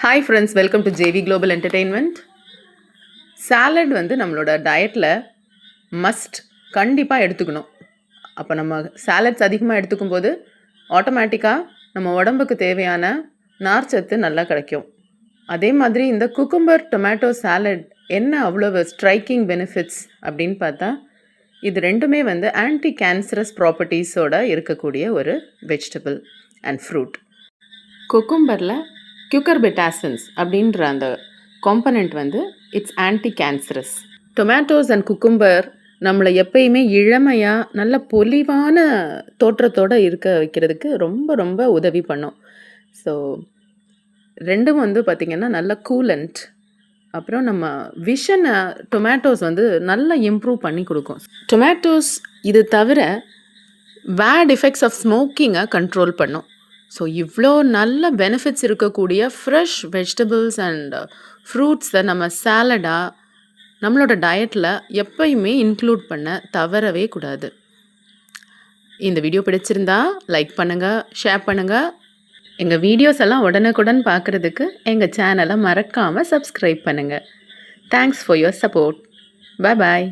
Hi friends, welcome to JV global entertainment. Salad நம்மளோட டயட்டில் must கண்டிப்பாக எடுத்துக்கணும். அப்போ நம்ம சாலட்ஸ் அதிகமாக எடுத்துக்கும் போது ஆட்டோமேட்டிக்காக நம்ம உடம்புக்கு தேவையான நார்ச்சத்து நல்லா கிடைக்கும். அதே மாதிரி இந்த குக்கும்பர் டொமேட்டோ சாலட் என்ன அவ்வளவு ஸ்ட்ரைக்கிங் பெனிஃபிட்ஸ் அப்படின்னு பார்த்தா, இது ரெண்டுமே ஆன்டி கேன்சரஸ் ப்ராப்பர்ட்டிஸோட இருக்கக்கூடிய ஒரு வெஜிடபிள் அண்ட் ஃப்ரூட். குக்கும்பரில் குக்கர்பெட்டாசின்ஸ் அப்படின்ற அந்த component it's anti cancerous. Tomatoes and cucumber நம்மளை எப்பயுமே இளமையாக நல்ல பொலிவான தோற்றத்தோடு இருக்க வைக்கிறதுக்கு ரொம்ப ரொம்ப உதவி பண்ணும். ஸோ ரெண்டும் பார்த்திங்கன்னா நல்ல கூலண்ட். அப்புறம் நம்ம விஷனை டொமேட்டோஸ் நல்லா இம்ப்ரூவ் பண்ணி கொடுக்கும். டொமேட்டோஸ் இது தவிர பேட் எஃபெக்ட்ஸ் ஆஃப் ஸ்மோக்கிங்கை கண்ட்ரோல் பண்ணும். ஸோ இவ்வளோ நல்ல பெனிஃபிட்ஸ் இருக்கக்கூடிய ஃப்ரெஷ் வெஜிடபிள்ஸ் அண்ட் ஃப்ரூட்ஸை நம்ம சாலடாக நம்மளோட டயட்டில் எப்பயுமே இன்க்ளூட் பண்ண தவறவே கூடாது. இந்த வீடியோ பிடிச்சிருந்தா லைக் பண்ணுங்கள், ஷேர் பண்ணுங்கள். எங்கள் வீடியோஸ் எல்லாம் உடனுக்குடன் பார்க்குறதுக்கு எங்கள் சேனலை மறக்காமல் சப்ஸ்கிரைப் பண்ணுங்கள். Thanks for your support. Bye.